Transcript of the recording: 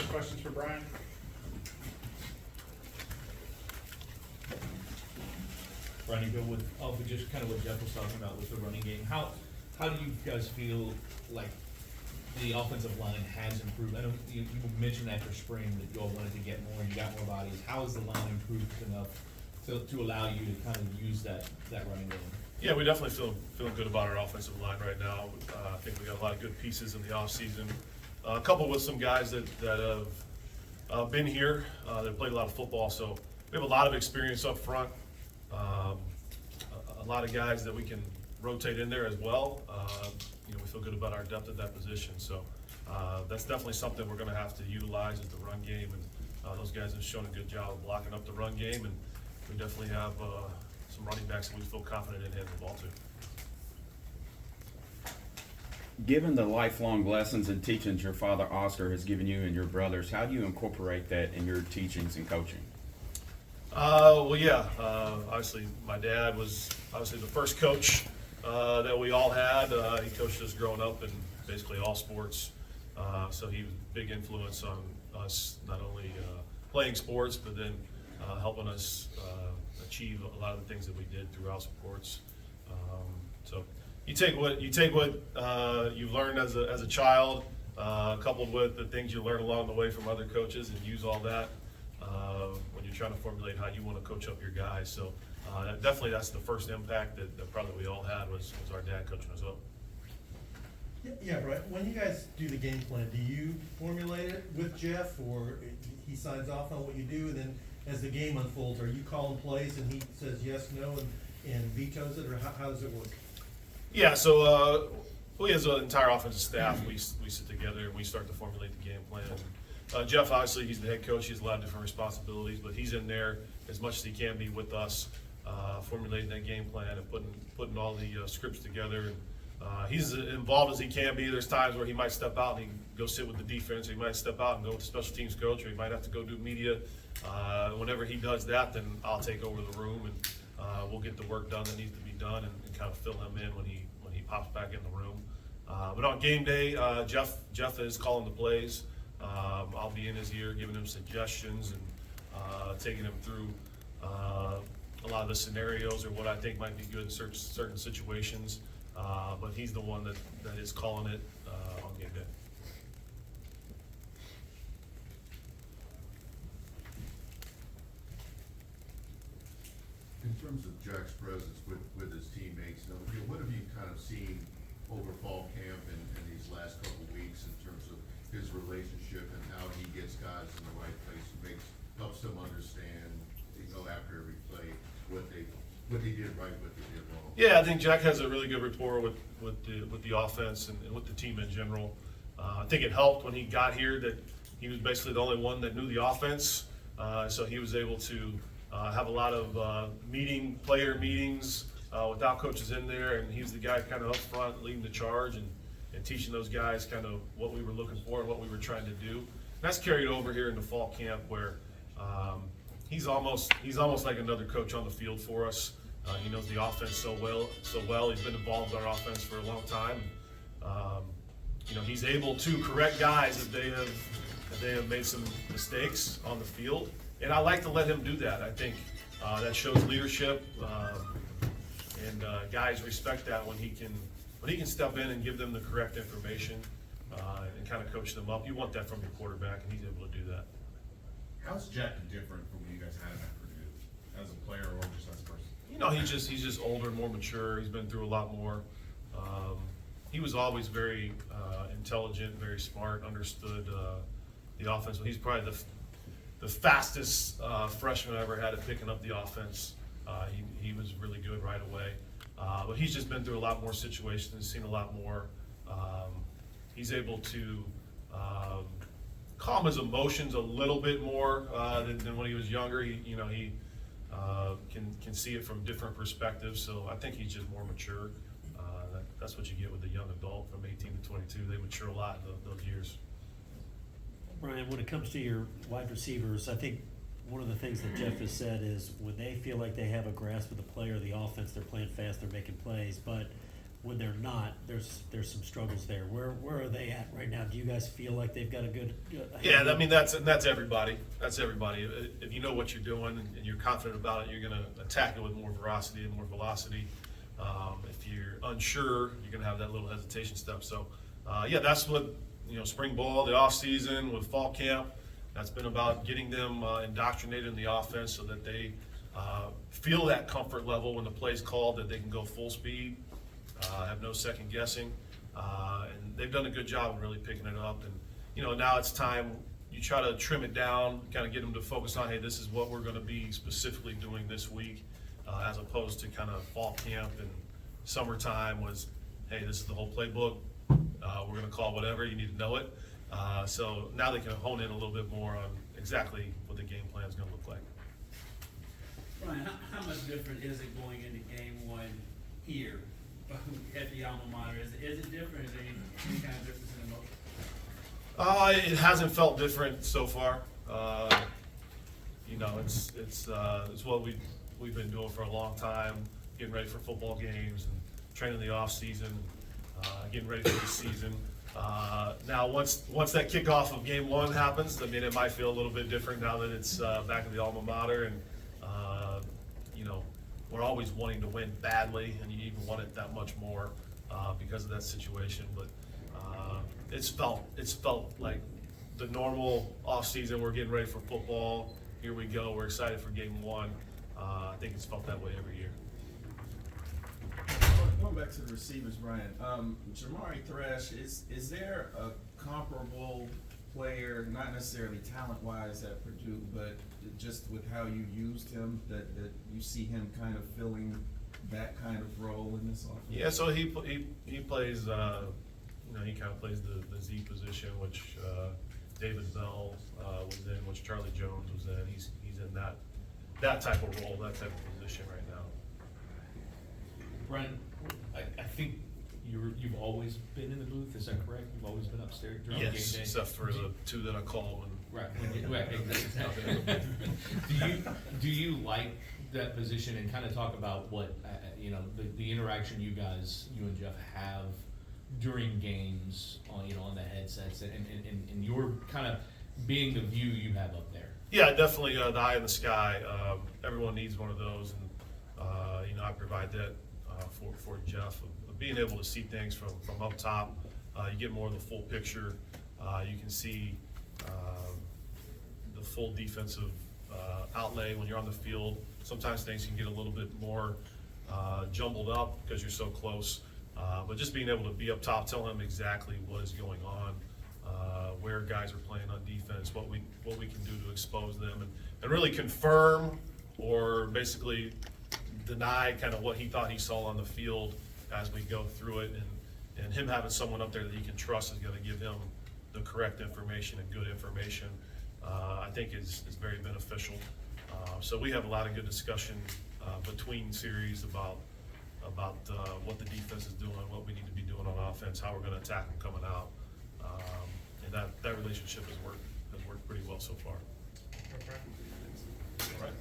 questions for Brian? Brian, you go with just kind of what Jeff was talking about with the running game. How do you guys feel like the offensive line has improved? I know you mentioned after spring that you all wanted to get more, you got more bodies. How has the line improved enough to allow you to kind of use that running game? Yeah, we definitely feeling good about our offensive line right now. I think we got a lot of good pieces in the offseason, coupled with some guys that have been here, that played a lot of football. So we have a lot of experience up front. A lot of guys that we can rotate in there as well. We feel good about our depth at that position. So that's definitely something we're going to have to utilize is the run game. And those guys have shown a good job of blocking up the run game. And we definitely have some running backs that we feel confident in handing the ball to. Given the lifelong lessons and teachings your father Oscar has given you and your brothers, how do you incorporate that in your teachings and coaching? Obviously my dad was obviously the first coach that we all had. He coached us growing up in basically all sports. So he was a big influence on us, not only playing sports, but then helping us achieve a lot of the things that we did throughout sports. So you take what you've learned as a child, coupled with the things you learn along the way from other coaches, and use all that when you're trying to formulate how you want to coach up your guys. So definitely that's the first impact that probably we all had was our dad coaching us up. Yeah, right. When you guys do the game plan, do you formulate it with Jeff, or he signs off on what you do, and then as the game unfolds, are you calling plays and he says yes, no, and vetoes it, or how does it work? Yeah, so we as an entire offensive staff, we sit together and we start to formulate the game plan. Jeff, obviously, he's the head coach. He has a lot of different responsibilities, but he's in there as much as he can be with us, formulating that game plan and putting all the scripts together. And he's as involved as he can be. There's times where he might step out and he can go sit with the defense, or he might step out and go with the special teams coach, or he might have to go do media. Whenever he does that, then I'll take over the room and we'll get the work done that needs to be done and kind of fill him in when he pops back in the room. But on game day, Jeff is calling the plays. I'll be in his ear giving him suggestions and taking him through a lot of the scenarios or what I think might be good in certain situations. But he's the one that is calling it on game day. In terms of Jack's presence with his teammates, what have you kind of seen over fall camp and these last couple of weeks in terms of his relationship and how he gets guys in the right place and helps them understand, after every play, what they did right, what they did wrong? Yeah, I think Jack has a really good rapport with the offense and with the team in general. I think it helped when he got here that he was basically the only one that knew the offense, so he was able to have a lot of player meetings without coaches in there, and he was the guy kind of up front leading the charge and teaching those guys kind of what we were looking for and what we were trying to do. And that's carried over here into fall camp where he's almost like another coach on the field for us. He knows the offense so well. He's been involved in our offense for a long time. He's able to correct guys if they have made some mistakes on the field. And I like to let him do that. I think that shows leadership, and guys respect that when he can step in and give them the correct information and kind of coach them up. You want that from your quarterback, and he's able to do that. How's Jack different from what you guys had him at Purdue, as a player or just as a person? He's just older, more mature. He's been through a lot more. He was always very intelligent, very smart, understood the offense. He's probably the fastest freshman I ever had at picking up the offense. He was really good right away. But he's just been through a lot more situations, seen a lot more. He's able to calm his emotions a little bit more than when he was younger. He can see it from different perspectives. So I think he's just more mature. That's what you get with a young adult from 18 to 22. They mature a lot in those years. Brian, when it comes to your wide receivers, I think one of the things that Jeff has said is when they feel like they have a grasp of the play or the offense, they're playing fast, they're making plays. But when they're not, there's some struggles there. Where are they at right now? Do you guys feel like they've got a good? Yeah, I mean, that's everybody. That's everybody. If you know what you're doing and you're confident about it, you're gonna attack it with more veracity and more velocity. If you're unsure, you're gonna have that little hesitation step. So, yeah, that's what, spring ball, the off season with fall camp, that's been about getting them indoctrinated in the offense so that they feel that comfort level when the play's called, that they can go full speed, have no second guessing. And they've done a good job of really picking it up. And, now it's time, you try to trim it down, kind of get them to focus on, hey, this is what we're gonna be specifically doing this week, as opposed to kind of fall camp and summertime was, hey, this is the whole playbook. We're gonna call whatever, you need to know it. So now they can hone in a little bit more on exactly what the game plan is gonna look like. Brian, how much different is it going into game one here at the alma mater? Is it different? Is there any kind of difference in emotion? It hasn't felt different so far. It's what we've been doing for a long time, getting ready for football games and training the off season, getting ready for the season. Now, once that kickoff of game one happens, I mean, it might feel a little bit different now that it's back in the alma mater, and we're always wanting to win badly, and you even want it that much more because of that situation. But it's felt like the normal off season. We're getting ready for football. Here we go. We're excited for game one. I think it's felt that way every year. Going back to the receivers, Brian, Jamari Thresh, is there a comparable player, not necessarily talent-wise at Purdue, but just with how you used him, that you see him kind of filling that kind of role in this offense? Yeah, so he plays, he kind of plays the Z position, which David Bell was in, which Charlie Jones was in. He's in that type of role, that type of position right now. Brian, I think you've always been in the booth, is that correct? You've always been upstairs during game day? Yes, except for the two that I call when. Right, exactly. Do you like that position, and kind of talk about what, the interaction you and Jeff have during games on the headsets, and your kind of being the view you have up there? Yeah, definitely the eye in the sky. Everyone needs one of those, and I provide that for Jeff. Being able to see things from up top, you get more of the full picture. You can see the full defensive outlay when you're on the field. Sometimes things can get a little bit more jumbled up because you're so close. But just being able to be up top, tell him exactly what is going on, where guys are playing on defense, what we can do to expose them, and really confirm or basically deny kind of what he thought he saw on the field as we go through it. And him having someone up there that he can trust is going to give him the correct information and good information, I think is very beneficial. So we have a lot of good discussion between series about what the defense is doing, what we need to be doing on offense, how we're going to attack them coming out, and that relationship has worked pretty well so far. All right.